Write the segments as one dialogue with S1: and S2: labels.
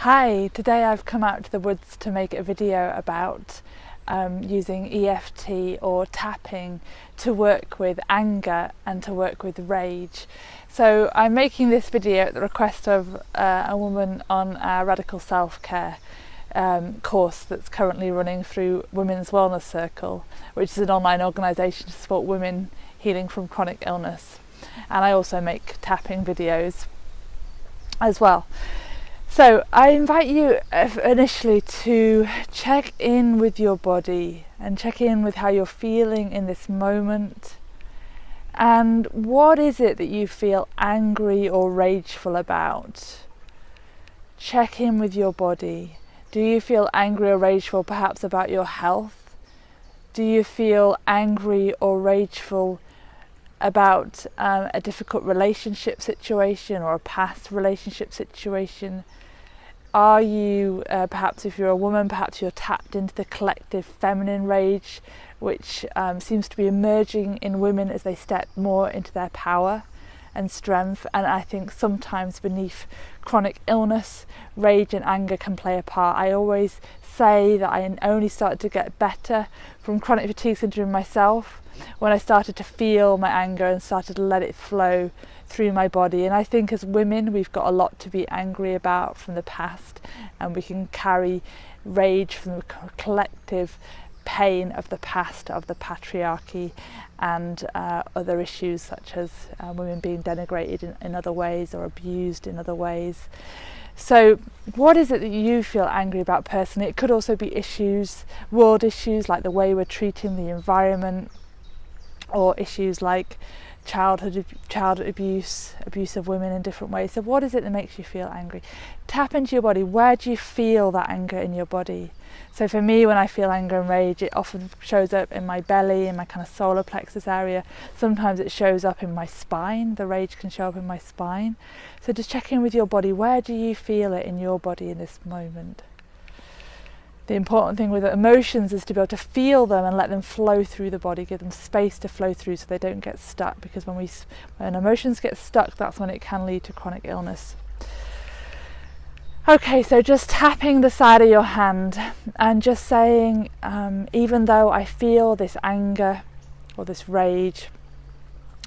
S1: Hi, today I've come out to the woods to make a video about using EFT or tapping to work with anger and to work with rage. So I'm making this video at the request of a woman on our Radical Self-Care course that's currently running through Women's Wellness Circle, which is an online organisation to support women healing from chronic illness. And I also make tapping videos as well. So I invite you initially to check in with your body and check in with how you're feeling in this moment. And what is it that you feel angry or rageful about? Check in with your body. Do you feel angry or rageful perhaps about your health? Do you feel angry or rageful about a difficult relationship situation or a past relationship situation? Are you, perhaps if you're a woman, perhaps you're tapped into the collective feminine rage, which seems to be emerging in women as they step more into their power and strength. And I think sometimes beneath chronic illness, rage and anger can play a part. I always say that I only started to get better from chronic fatigue syndrome myself when I started to feel my anger and started to let it flow through my body. And I think as women we've got a lot to be angry about from the past, and we can carry rage from the collective pain of the past, of the patriarchy and other issues such as women being denigrated in other ways or abused in other ways. So what is it that you feel angry about personally? It could also be issues, world issues like the way we're treating the environment, or issues like child abuse of women in different ways. So what is it that makes you feel angry? Tap into your body. Where do you feel that anger in your body? So for me, when I feel anger and rage, it often shows up in my belly, in my kind of solar plexus area. Sometimes it shows up in my spine. The rage can show up in my spine. So just check in with your body. Where do you feel it in your body in this moment? The important thing with emotions is to be able to feel them and let them flow through the body, give them space to flow through so they don't get stuck, because when emotions get stuck, that's when it can lead to chronic illness. Okay, so just tapping the side of your hand and just saying, even though I feel this anger or this rage,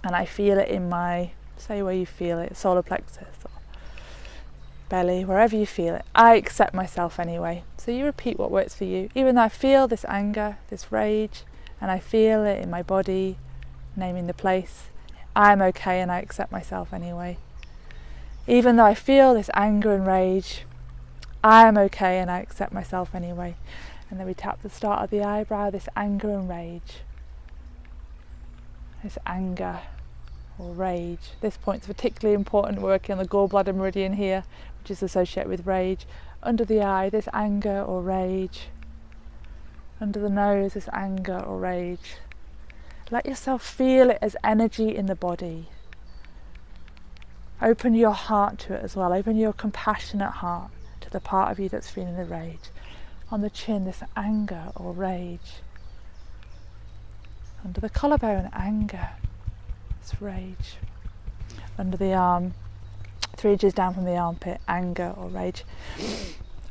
S1: and I feel it in my, say where you feel it, solar plexus or belly, wherever you feel it, I accept myself anyway. So you repeat what works for you. Even though I feel this anger, this rage, and I feel it in my body, naming the place, I'm okay and I accept myself anyway. Even though I feel this anger and rage, I am okay and I accept myself anyway. And then we tap the start of the eyebrow, this anger and rage. This anger or rage. This point's particularly important, working on the gallbladder meridian here, which is associated with rage. Under the eye, this anger or rage. Under the nose, this anger or rage. Let yourself feel it as energy in the body. Open your heart to it as well. Open your compassionate heart to the part of you that's feeling the rage. On the chin, this anger or rage. Under the collarbone, anger, this rage. Under the arm, 3 inches down from the armpit, anger or rage.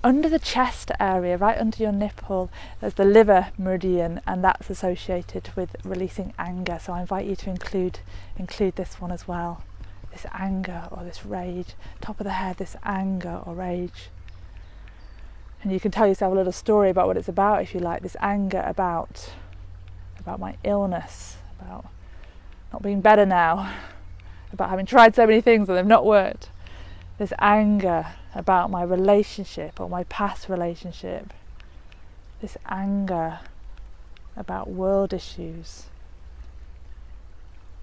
S1: Under the chest area, right under your nipple, there's the liver meridian, and that's associated with releasing anger. So I invite you to include this one as well. This anger or this rage. Top of the head, this anger or rage. And you can tell yourself a little story about what it's about if you like. This anger about my illness, about not being better now, about having tried so many things and they've not worked. This anger about my relationship or my past relationship. This anger about world issues.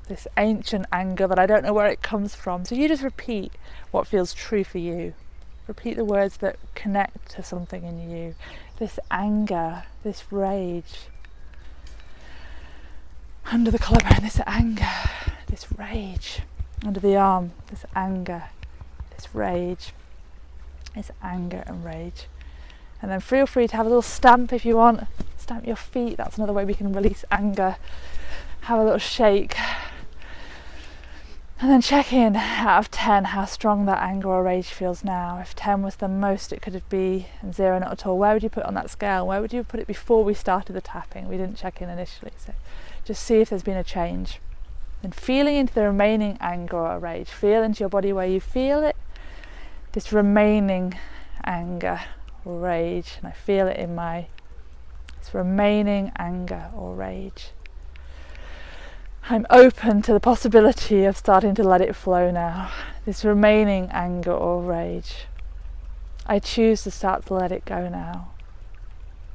S1: This ancient anger that I don't know where it comes from. So you just repeat what feels true for you. Repeat the words that connect to something in you. This anger, this rage. Under the collarbone, this anger, this rage. Under the arm, this anger, this rage, this anger and rage. And then feel free to have a little stamp if you want. Stamp your feet, that's another way we can release anger. Have a little shake. And then check in, out of 10, how strong that anger or rage feels now. If 10 was the most it could be and 0 not at all, where would you put it on that scale? Where would you put it before we started the tapping? We didn't check in initially, so just see if there's been a change. And feeling into the remaining anger or rage, feel into your body where you feel it, this remaining anger or rage, and I feel it in this remaining anger or rage. I'm open to the possibility of starting to let it flow now, this remaining anger or rage. I choose to start to let it go now.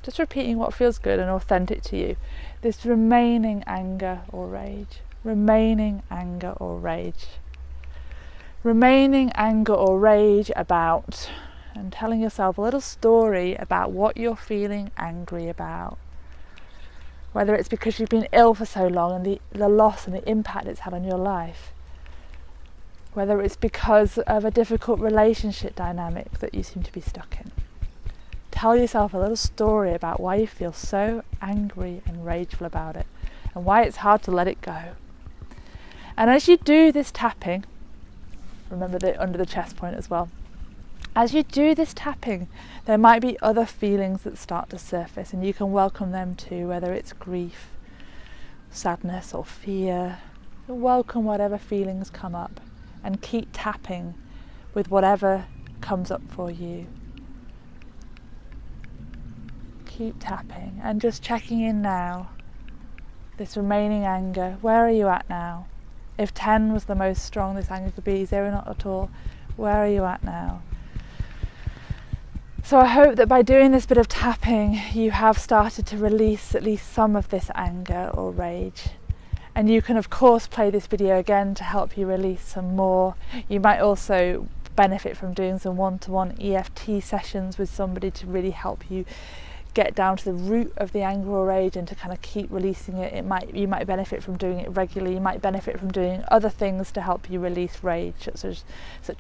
S1: Just repeating what feels good and authentic to you. This remaining anger or rage, remaining anger or rage. Remaining anger or rage about, and telling yourself a little story about what you're feeling angry about. Whether it's because you've been ill for so long and the loss and the impact it's had on your life. Whether it's because of a difficult relationship dynamic that you seem to be stuck in. Tell yourself a little story about why you feel so angry and rageful about it and why it's hard to let it go. And as you do this tapping, remember the under the chest point as well, as you do this tapping, there might be other feelings that start to surface, and you can welcome them too, whether it's grief, sadness or fear. Welcome whatever feelings come up and keep tapping with whatever comes up for you. Keep tapping and just checking in now. This remaining anger, where are you at now? If 10 was the most strong this anger could be, 0 not at all, where are you at now? So I hope that by doing this bit of tapping, you have started to release at least some of this anger or rage. And you can of course play this video again to help you release some more. You might also benefit from doing some one-to-one EFT sessions with somebody to really help you get down to the root of the anger or rage and to kind of keep releasing it. You might benefit from doing it regularly. You might benefit from doing other things to help you release rage, such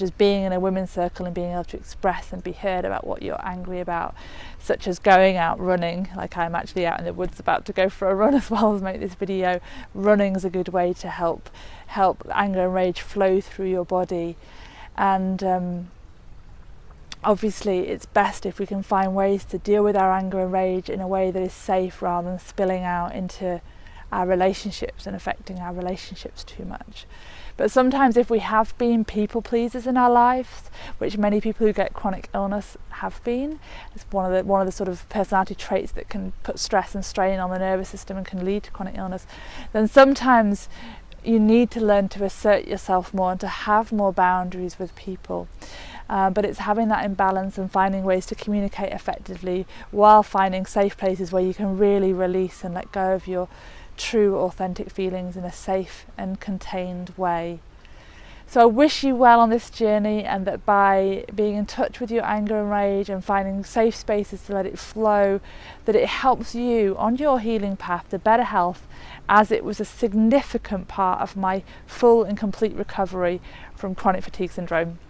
S1: as being in a women's circle and being able to express and be heard about what you're angry about, such as going out running, like I'm actually out in the woods about to go for a run as well as make this video. Running is a good way to help anger and rage flow through your body. And obviously it's best if we can find ways to deal with our anger and rage in a way that is safe rather than spilling out into our relationships and affecting our relationships too much. But sometimes if we have been people pleasers in our lives, which many people who get chronic illness have been, it's one of the sort of personality traits that can put stress and strain on the nervous system and can lead to chronic illness, then sometimes you need to learn to assert yourself more and to have more boundaries with people. But it's having that imbalance and finding ways to communicate effectively while finding safe places where you can really release and let go of your true authentic feelings in a safe and contained way. So I wish you well on this journey, and that by being in touch with your anger and rage and finding safe spaces to let it flow, that it helps you on your healing path to better health, as it was a significant part of my full and complete recovery from chronic fatigue syndrome.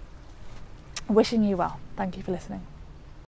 S1: Wishing you well. Thank you for listening.